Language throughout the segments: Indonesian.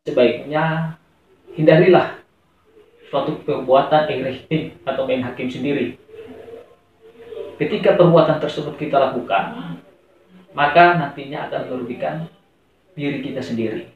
sebaiknya hindarilah suatu perbuatan eksresif atau main hakim sendiri. Ketika perbuatan tersebut kita lakukan, maka nantinya akan merugikan diri kita sendiri.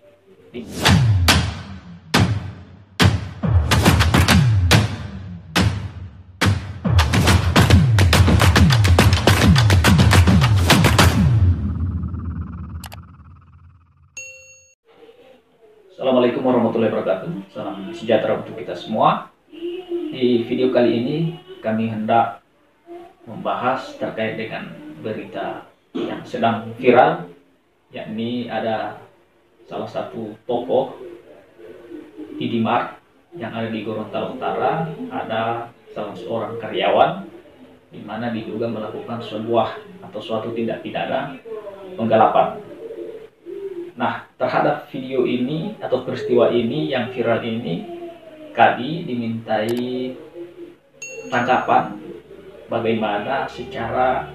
Assalamualaikum warahmatullahi wabarakatuh. Salam sejahtera untuk kita semua. Di video kali ini kami hendak membahas terkait dengan berita yang sedang viral, yakni ada salah satu toko Indomaret yang ada di Gorontalo Utara, ada salah seorang karyawan di mana diduga melakukan sebuah atau suatu tindak pidana penggelapan. Nah, terhadap video ini atau peristiwa ini yang viral ini, kami dimintai tanggapan bagaimana secara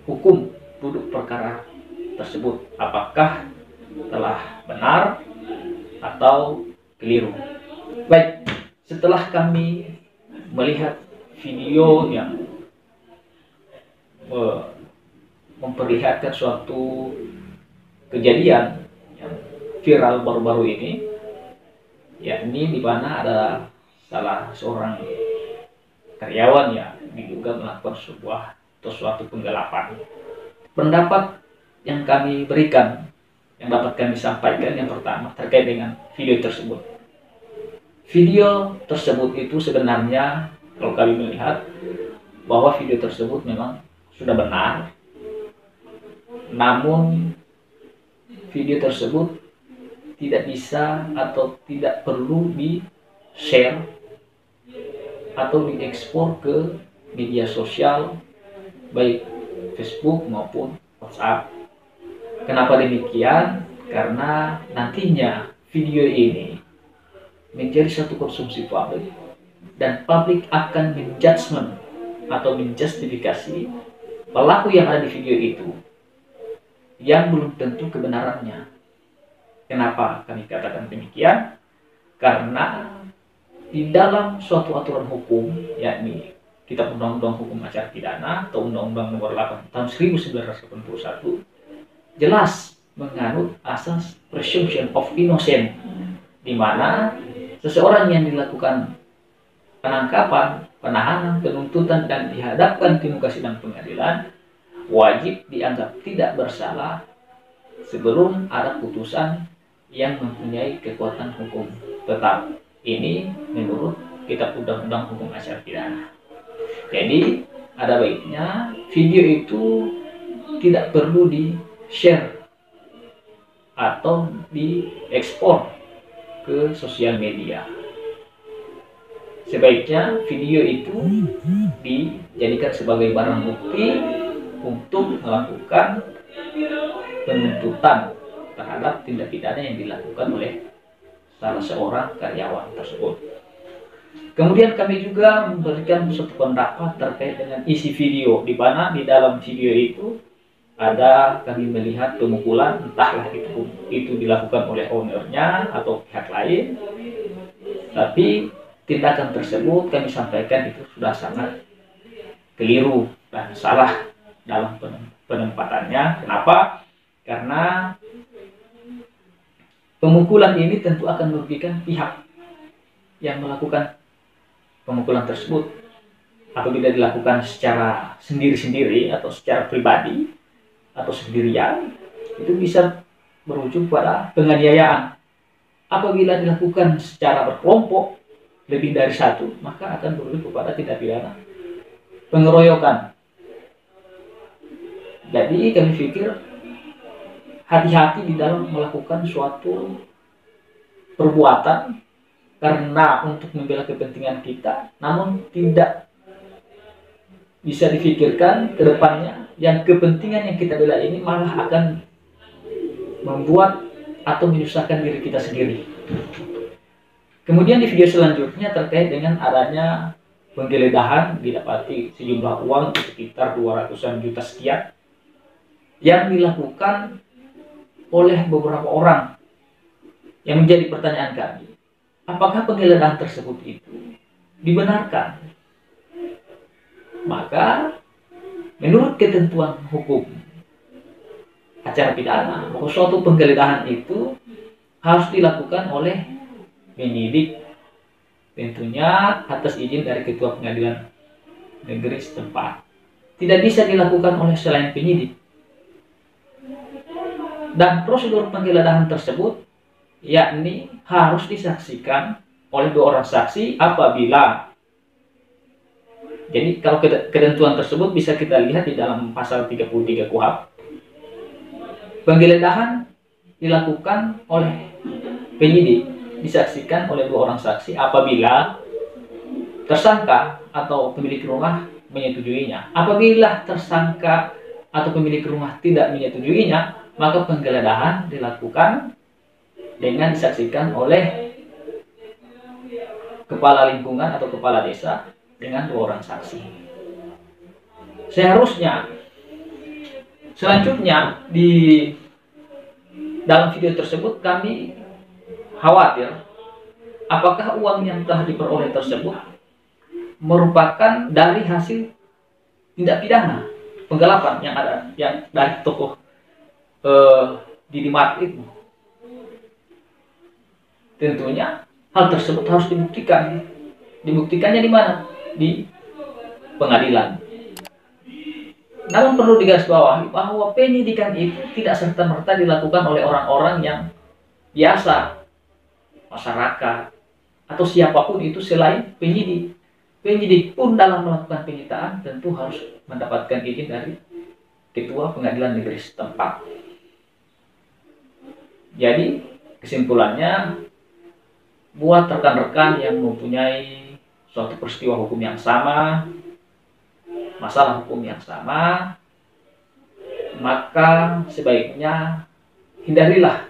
hukum duduk perkara tersebut, apakah telah benar atau keliru. Baik, setelah kami melihat video yang memperlihatkan suatu kejadian yang viral baru-baru ini, yakni di mana ada salah seorang karyawan yang diduga melakukan sebuah atau suatu penggelapan. Pendapat yang kami berikan, yang dapat kami sampaikan, yang pertama terkait dengan video tersebut. Video tersebut itu sebenarnya kalau kami melihat bahwa video tersebut memang sudah benar, namun video tersebut tidak bisa atau tidak perlu di-share atau diekspor ke media sosial baik Facebook maupun WhatsApp. Kenapa demikian? Karena nantinya video ini menjadi satu konsumsi publik dan publik akan menjudgment atau menjustifikasi pelaku yang ada di video itu yang belum tentu kebenarannya. Kenapa kami katakan demikian? Karena di dalam suatu aturan hukum, yakni Kitab Undang-Undang Hukum Acara Pidana atau Undang-Undang Nomor 8 Tahun 1981, jelas menganut asas presumption of innocence, di mana seseorang yang dilakukan penangkapan, penahanan, penuntutan dan dihadapkan di muka sidang pengadilan wajib dianggap tidak bersalah sebelum ada putusan yang mempunyai kekuatan hukum tetap. Ini menurut Kitab Undang-Undang Hukum Acara Pidana. Jadi ada baiknya video itu tidak perlu di-share atau diekspor ke sosial media. Sebaiknya video itu dijadikan sebagai barang bukti untuk melakukan penuntutan terhadap tindak pidana yang dilakukan oleh salah seorang karyawan tersebut. Kemudian kami juga memberikan suatu pendapat terkait dengan isi video, di mana di dalam video itu ada kami melihat pemukulan, entahlah itu dilakukan oleh ownernya atau pihak lain, tapi tindakan tersebut kami sampaikan itu sudah sangat keliru dan salah dalam penempatannya. Kenapa? Karena pemukulan ini tentu akan merugikan pihak yang melakukan pemukulan tersebut. Apabila dilakukan secara sendiri-sendiri atau secara pribadi atau sendirian, itu bisa berujung pada penganiayaan. Apabila dilakukan secara berkelompok lebih dari satu, maka akan berujung kepada tindak pidana pengeroyokan. Jadi kami pikir hati-hati di dalam melakukan suatu perbuatan karena untuk membela kepentingan kita, namun tidak bisa difikirkan ke depannya yang kepentingan yang kita bela ini malah akan membuat atau menyusahkan diri kita sendiri. Kemudian di video selanjutnya terkait dengan adanya penggeledahan, didapati sejumlah uang sekitar 200-an juta sekian yang dilakukan oleh beberapa orang Yang menjadi pertanyaan kami, apakah penggeledahan tersebut itu dibenarkan? Maka menurut ketentuan hukum acara pidana, bahwa suatu penggeledahan itu harus dilakukan oleh penyidik, tentunya atas izin dari Ketua Pengadilan Negeri setempat. Tidak bisa dilakukan oleh selain penyidik. Dan prosedur penggeledahan tersebut yakni harus disaksikan oleh 2 orang saksi apabila, jadi kalau ketentuan tersebut bisa kita lihat di dalam pasal 33 KUHP. Penggeledahan dilakukan oleh penyidik, disaksikan oleh 2 orang saksi apabila tersangka atau pemilik rumah menyetujuinya. Apabila tersangka atau pemilik rumah tidak menyetujuinya, maka penggeledahan dilakukan dengan disaksikan oleh kepala lingkungan atau kepala desa dengan 2 orang saksi. Selanjutnya di dalam video tersebut kami khawatir apakah uang yang telah diperoleh tersebut merupakan dari hasil tindak pidana penggelapan yang dari tokoh Didi Mart itu. Tentunya hal tersebut harus dibuktikan. Dibuktikannya di mana? Di pengadilan. Namun perlu digarisbawahi bahwa penyidikan itu tidak serta-merta dilakukan oleh orang-orang yang biasa, masyarakat, atau siapapun itu selain penyidik. Penyidik pun dalam melakukan penyitaan tentu harus mendapatkan izin dari Ketua Pengadilan Negeri setempat. Jadi kesimpulannya, buat rekan-rekan yang mempunyai suatu peristiwa hukum yang sama, masalah hukum yang sama, maka sebaiknya hindarilah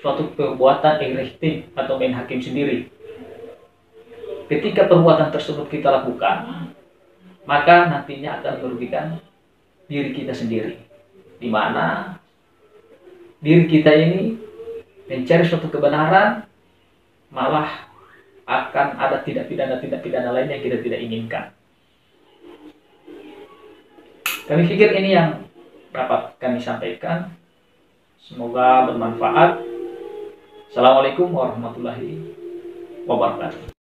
suatu perbuatan enrichting atau main hakim sendiri. Ketika perbuatan tersebut kita lakukan, maka nantinya akan merugikan diri kita sendiri, di mana diri kita ini mencari suatu kebenaran, malah akan ada tindak pidana lain yang kita tidak inginkan. Kami pikir ini yang dapat kami sampaikan. Semoga bermanfaat. Assalamualaikum warahmatullahi wabarakatuh.